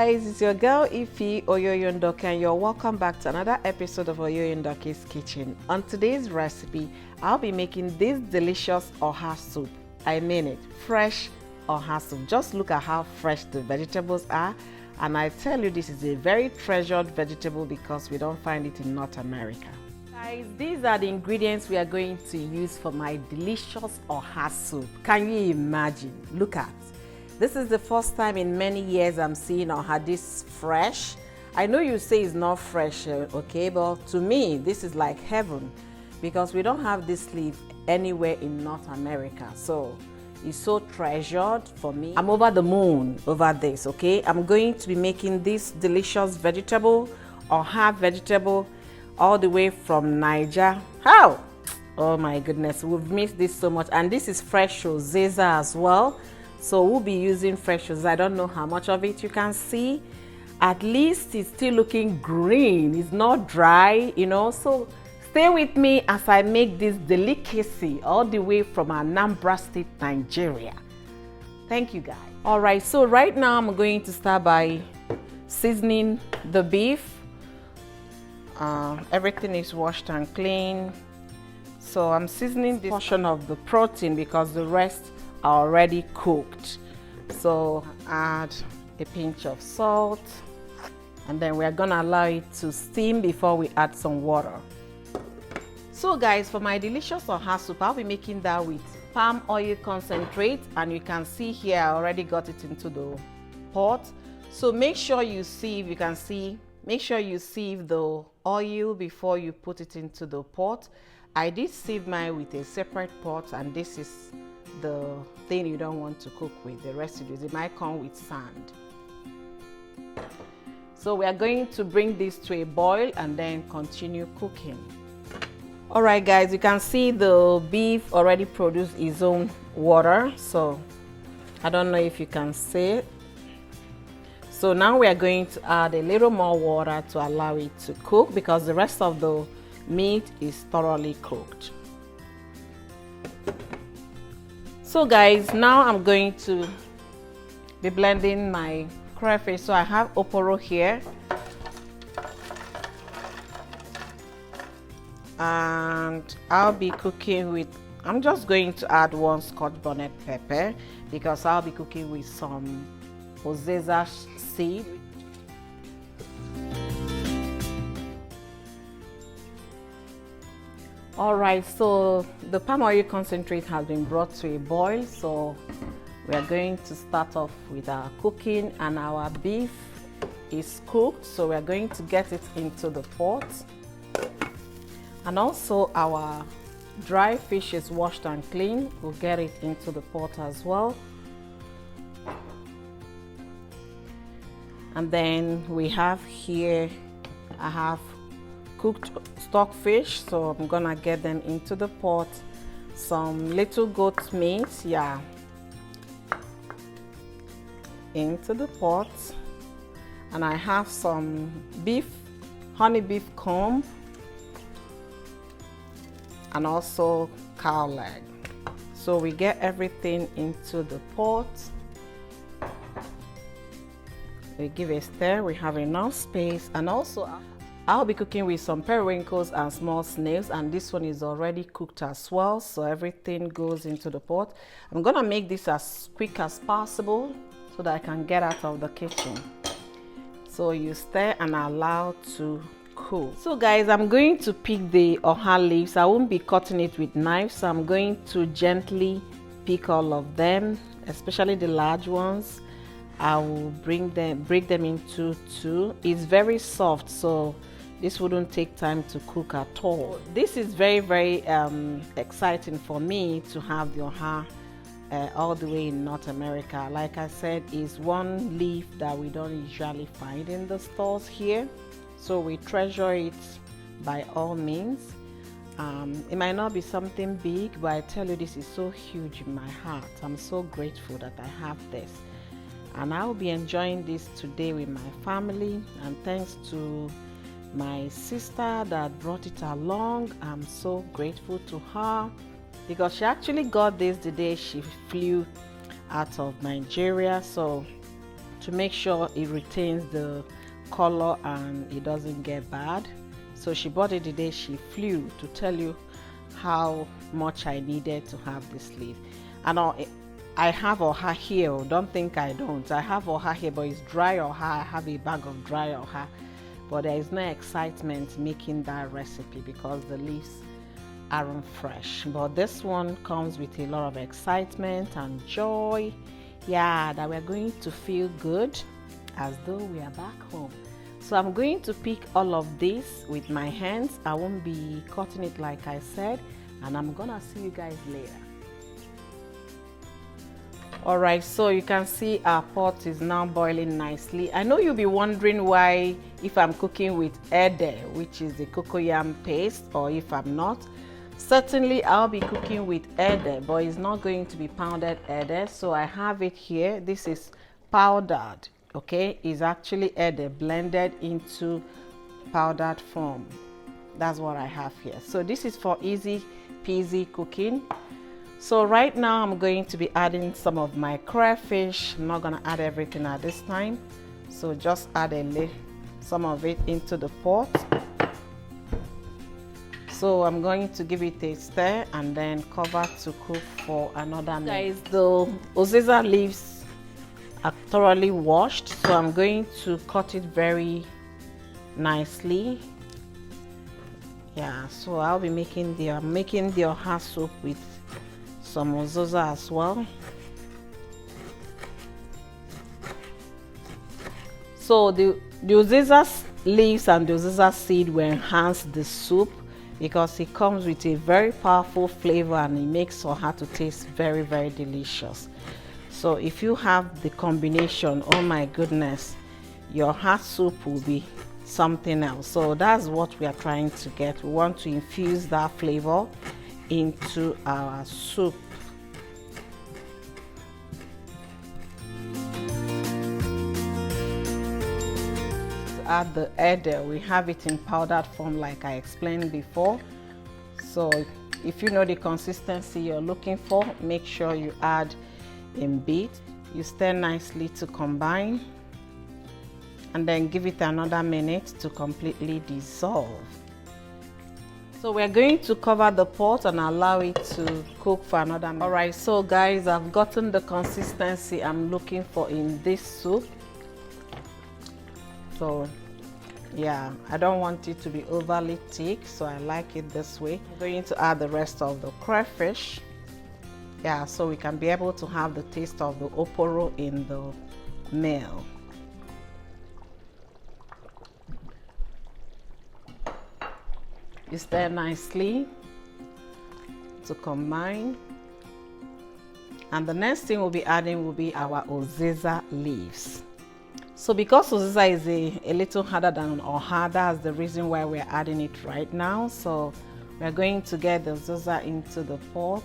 Guys, it's your girl Ify Oyoyondoke and you're welcome back to another episode of Oyoyondoke's Kitchen. On today's recipe, I'll be making this delicious oha soup. I mean it, fresh oha soup. Just look at how fresh the vegetables are, and I tell you this is a very treasured vegetable because we don't find it in North America. Guys, these are the ingredients we are going to use for my delicious oha soup. Can you imagine? Look at. This is the first time in many years I'm seeing oha this fresh. I know you say it's not fresh, okay, but to me this is like heaven because we don't have this leaf anywhere in North America. So it's so treasured for me. I'm over the moon over this, okay? I'm going to be making this delicious vegetable, oha vegetable, all the way from Niger. How? Oh my goodness, we've missed this so much. And this is fresh Uziza as well. So we'll be using fresh Uziza. I don't know how much of it you can see. At least it's still looking green. It's not dry, you know. So stay with me as I make this delicacy all the way from Anambra State, Nigeria. Thank you, guys. All right, so right now I'm going to start by seasoning the beef. Everything is washed and clean. So I'm seasoning this portion of the protein because the rest are already cooked. So add a pinch of salt, and then we are gonna allow it to steam before we add some water. So guys, for my delicious oha soup, I'll be making that with palm oil concentrate, and you can see here I already got it into the pot. So make sure you sieve, you can see, make sure you sieve the oil before you put it into the pot. I did sieve mine with a separate pot, and this is the thing you don't want to cook with, the residues. It might come with sand. So we are going to bring this to a boil and then continue cooking. All right guys, you can see the beef already produced its own water. So I don't know if you can see it. So now we are going to add a little more water to allow it to cook because the rest of the meat is thoroughly cooked. So guys, now I'm going to be blending my crayfish. So I have oporo here, and I'll be cooking with, I'm just going to add 1 Scotch bonnet pepper because I'll be cooking with some Uziza seed. All right, so the palm oil concentrate has been brought to a boil, so we are going to start off with our cooking, and our beef is cooked, so we are going to get it into the pot. And also our dry fish is washed and clean. We'll get it into the pot as well. And then we have here, I have cooked stockfish, so I'm gonna get them into the pot. Some little goat meat, yeah, into the pot. And I have some beef, honey beef comb, and also cow leg. So we get everything into the pot. We give a stir, we have enough space, and also I'll be cooking with some periwinkles and small snails, and this one is already cooked as well, so everything goes into the pot. I'm gonna make this as quick as possible so that I can get out of the kitchen. So you stir and allow to cool. So guys, I'm going to pick the oha leaves. I won't be cutting it with knives, so I'm going to gently pick all of them, especially the large ones. I will break them into 2. It's very soft, so this wouldn't take time to cook at all. This is very exciting for me to have the oha all the way in North America. Like I said, it's one leaf that we don't usually find in the stores here, so we treasure it by all means. It might not be something big, but I tell you, this is so huge in my heart. I'm so grateful that I have this, and I'll be enjoying this today with my family. And thanks to my sister that brought it along, I'm so grateful to her because she actually got this the day she flew out of Nigeria. So to make sure it retains the color and it doesn't get bad. So she bought it the day she flew, to tell you how much I needed to have this leaf. And I have oha here. Don't think I don't. I have oha here, but it's dry oha. I have a bag of dry oha, but there is no excitement making that recipe because the leaves aren't fresh. But this one comes with a lot of excitement and joy. Yeah, that we're going to feel good as though we are back home. So I'm going to pick all of this with my hands. I won't be cutting it like I said, and I'm gonna see you guys later. Alright, so you can see our pot is now boiling nicely. I know you'll be wondering why, if I'm cooking with ede, which is the cocoyam paste, or if I'm not. Certainly I'll be cooking with ede, but it's not going to be pounded ede. So I have it here. This is powdered. Okay, is actually ede blended into powdered form. That's what I have here. So this is for easy peasy cooking. So right now I'm going to be adding some of my crayfish. I'm not going to add everything at this time, so just add some of it into the pot. So I'm going to give it a stir and then cover to cook for another minute. Guys, the Uziza leaves are thoroughly washed, so I'm going to cut it very nicely. Yeah, so I'll be making the oha soup with some Uziza as well. So the Uziza leaves and the Uziza seed will enhance the soup because it comes with a very powerful flavor and it makes oha to taste very, very delicious. So if you have the combination, oh my goodness, your oha soup will be something else. So that's what we are trying to get. We want to infuse that flavor into our soup. To add the ede, we have it in powdered form like I explained before. So if you know the consistency you're looking for, make sure you add in bits. You stir nicely to combine and then give it another minute to completely dissolve. So we're going to cover the pot and allow it to cook for another minute. Alright, so guys, I've gotten the consistency I'm looking for in this soup. So yeah, I don't want it to be overly thick, so I like it this way. I'm going to add the rest of the crayfish. Yeah, so we can be able to have the taste of the oporo in the meal. You stir nicely to combine. And the next thing we'll be adding will be our Uziza leaves. So because Uziza is a little harder than oha, that's the reason why we're adding it right now. So we're going to get the Uziza into the pot.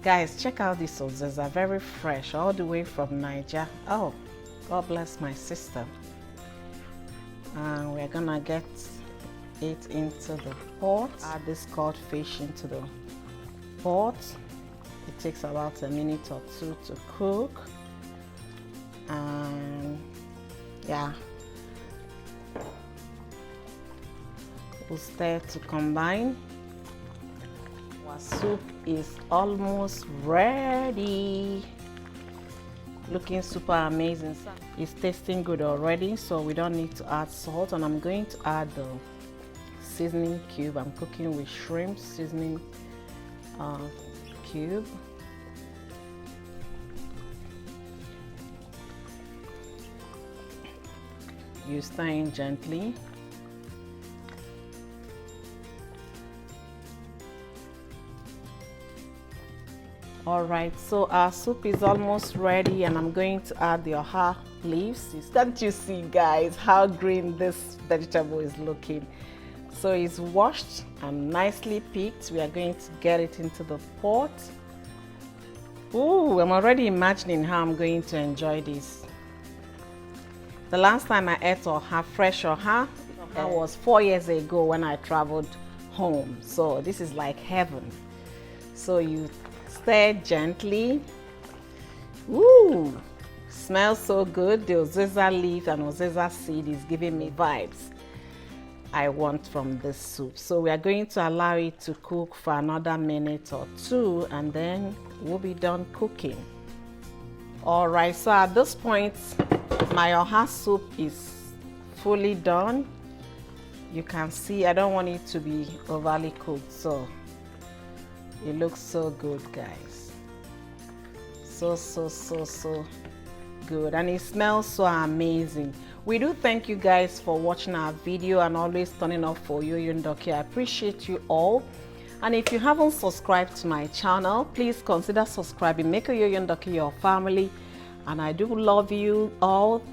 Guys, check out this Uziza, very fresh, all the way from Nigeria. Oh, God bless my sister. And we're gonna get it into the pot. Add this cod fish into the pot. It takes about a minute or two to cook. And yeah, we'll stir to combine. Our soup is almost ready. Looking super amazing. It's tasting good already, so we don't need to add salt. And I'm going to add the seasoning cube. I'm cooking with shrimp seasoning cube. You stir in gently. Alright, so our soup is almost ready and I'm going to add the oha leaves. Can't you see, guys, how green this vegetable is looking? So it's washed and nicely picked. We are going to get it into the pot. Ooh, I'm already imagining how I'm going to enjoy this. The last time I ate oha, fresh oha, was 4 years ago when I traveled home. So this is like heaven. So you stir gently. Ooh, Smells so good. The Uziza leaf and Uziza seed is giving me vibes I want from this soup. So we are going to allow it to cook for another minute or two, and then we'll be done cooking. All right, so at this point my oha soup is fully done. You can see I don't want it to be overly cooked, so it looks so good, guys. So good, and it smells so amazing. We do thank you guys for watching our video and always turning up for Yo-Yo Ndoki. I appreciate you all. And if you haven't subscribed to my channel, please consider subscribing. Make Yo-Yo Ndoki your family, and I do love you all.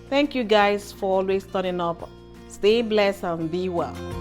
Thank you guys for always turning up. Stay blessed and be well.